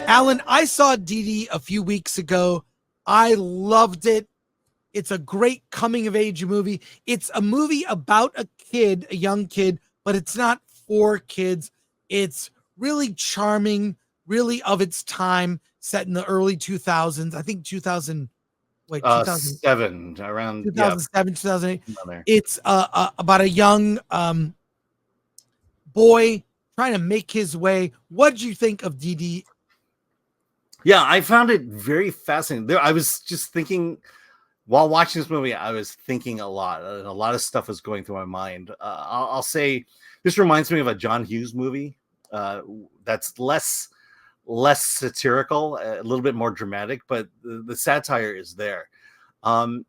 Alan, I saw Didi a few weeks ago. I loved it. It's a great coming of age movie. It's a movie about a kid, a young kid, but it's not for kids. It's really charming, really of its time, set in the early 2000s. I think 2000, 2000, seven, around 2007, 2008. It's about a young boy trying to make his way. What did you think of Didi? Yeah, I found it very fascinating. I was just thinking while watching this movie, I was thinking a lot, and a lot of stuff was going through my mind. I'll say this reminds me of a John Hughes movie that's less satirical, a little bit more dramatic, but the satire is there. And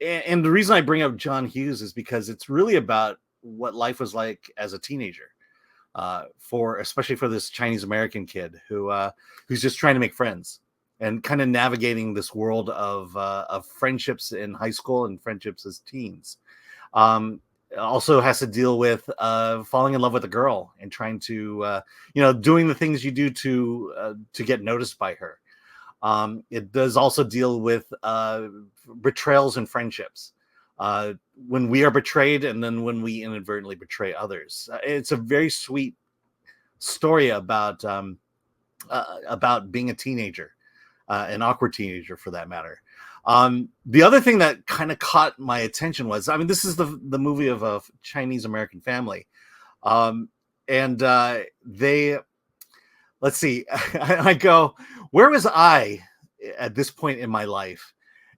the reason I bring up John Hughes is because it's really about what life was like as a teenager. Especially for this Chinese American kid who's just trying to make friends and kind of navigating this world of friendships in high school and friendships as teens. Also has to deal with falling in love with a girl and trying to doing the things you do to get noticed by her. It does also deal with betrayals and friendships. When we are betrayed and then when we inadvertently betray others. It's a very sweet story about being a teenager, an awkward teenager for that matter. The other thing that kind of caught my attention was, this is the movie of a Chinese American family. Let's see, I go, where was I at this point in my life?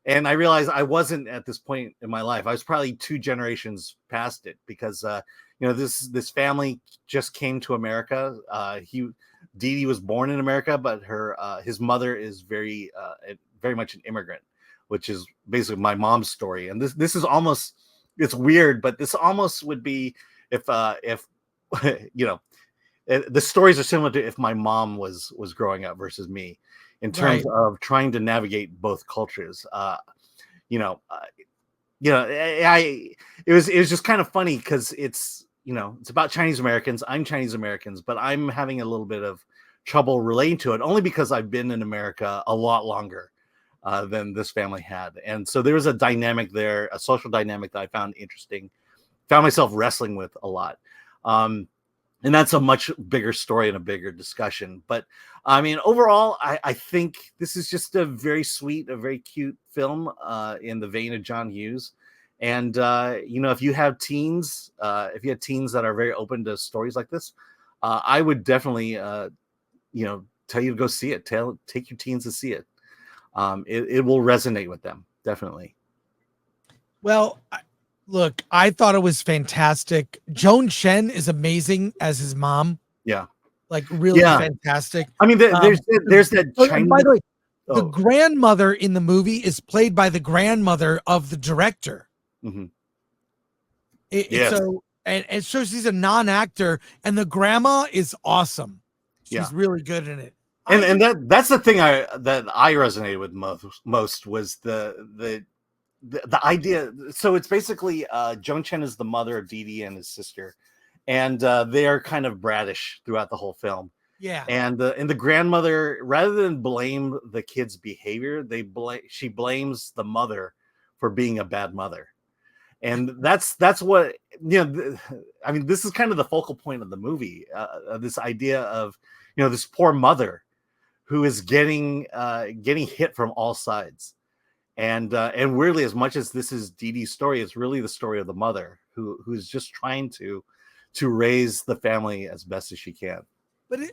And I realized I wasn't at this point in my life. I was probably 2 generations past it because, this family just came to America. Didi was born in America, but his mother is very much an immigrant, which is basically my mom's story. And this is almost, it's weird, but this almost would be if the stories are similar to if my mom was growing up versus me. In terms of trying to navigate both cultures, it was just kind of funny because it's about Chinese Americans. I'm Chinese Americans, but I'm having a little bit of trouble relating to it only because I've been in America a lot longer than this family had, and so there was a dynamic there, a social dynamic that I found interesting. Found myself wrestling with a lot. And that's a much bigger story and a bigger discussion. But overall, I think this is just a very sweet, a very cute film in the vein of John Hughes. And, if you have teens, that are very open to stories like this, I would definitely, tell you to go see it. Take your teens to see it. It will resonate with them. Definitely. Well, look, I thought it was fantastic. Joan Chen is amazing as his mom. Yeah. Really fantastic. There's that Chinese... By the way, the grandmother in the movie is played by the grandmother of the director. Mm-hmm. So she's a non-actor, and the grandma is awesome. She's really good in it. And that's the thing that I resonated with most was the idea. So it's basically Joan Chen is the mother of Didi and his sister, and they are kind of bratish throughout the whole film. Yeah. And the grandmother, rather than blame the kid's behavior, she blames the mother for being a bad mother. And that's what this is kind of the focal point of the movie. This idea of this poor mother who is getting hit from all sides. And weirdly, as much as this is Didi's story, it's really the story of the mother who's just trying to raise the family as best as she can.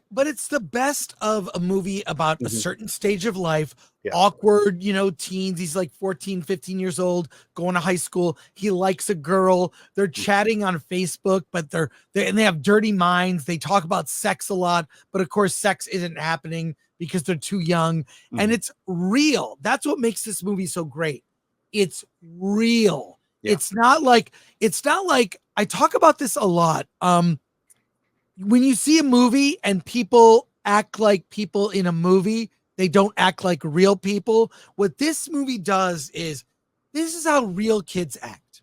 But it's the best of a movie about a certain stage of life, awkward, teens. He's like 14, 15 years old, going to high school. He likes a girl. They're chatting on Facebook, but they have dirty minds. They talk about sex a lot, but of course, sex isn't happening because they're too young. And it's real. That's what makes this movie so great. It's real. Yeah. It's not like I talk about this a lot. When you see a movie and people act like people in a movie, they don't act like real people. What this movie does is this is how real kids act.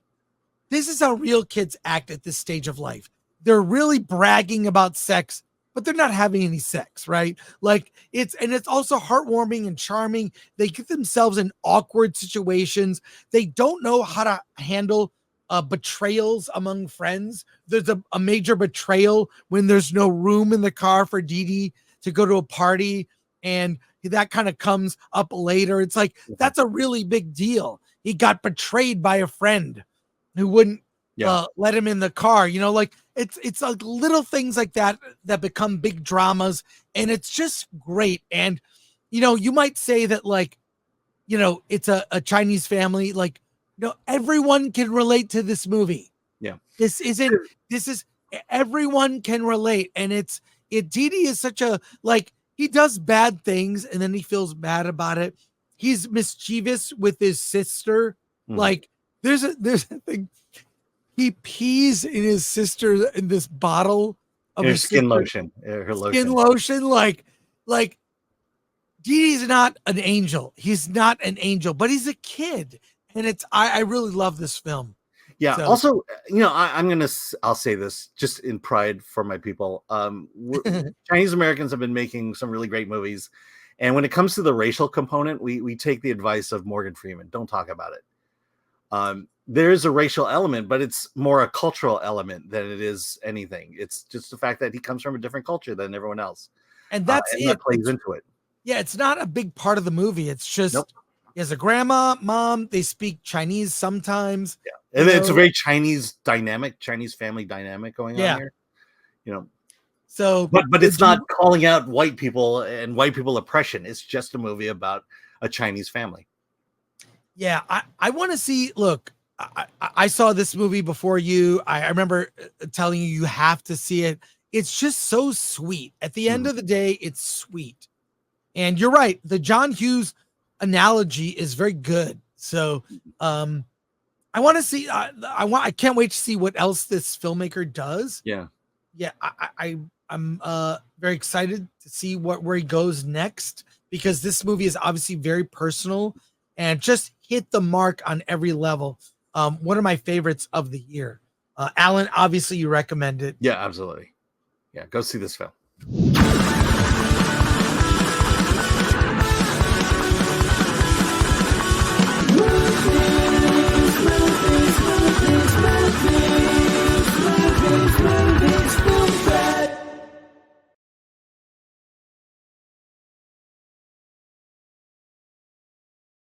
This is how real kids act at this stage of life. They're really bragging about sex but they're not having any sex, right? Like it's also heartwarming and charming. They get themselves in awkward situations. They don't know how to handle betrayals among friends. There's a major betrayal when there's no room in the car for Didi to go to a party, and that kind of comes up later. It's like, that's a really big deal. He got betrayed by a friend who wouldn't let him in the car. You know, like it's like little things like that that become big dramas, and it's just great. And you know, you might say that, like, you know, it's a Chinese family. Like, you know, everyone can relate to this movie. Yeah, this is everyone can relate, and Didi is such a, like, he does bad things and then he feels bad about it. He's mischievous with his sister. Like, there's a thing. He pees in his sister in this bottle of his skin sister, lotion. Her skin lotion. Like Didi's not an angel. He's not an angel, but he's a kid, and I really love this film. Yeah. So. Also, you know, I'll say this just in pride for my people. Chinese Americans have been making some really great movies, and when it comes to the racial component, we take the advice of Morgan Freeman. Don't talk about it. There is a racial element, but it's more a cultural element than it is anything. It's just the fact that he comes from a different culture than everyone else, and that's and that plays into it. Yeah, it's not a big part of the movie. It's just he has a grandma, mom. They speak Chinese sometimes. Yeah, and it's a very Chinese family dynamic going on here. You know, so but it's not calling out white people and white people oppression. It's just a movie about a Chinese family. Yeah, I want to see. Look, I saw this movie before you. I remember telling you have to see it. It's just so sweet. At the end of the day, it's sweet. And you're right. The John Hughes analogy is very good. So I want to see. I can't wait to see what else this filmmaker does. Yeah. I'm very excited to see where he goes next, because this movie is obviously very personal and just hit the mark on every level. One of my favorites of the year. Alan, obviously you recommend it. Yeah, absolutely. Yeah, go see this film.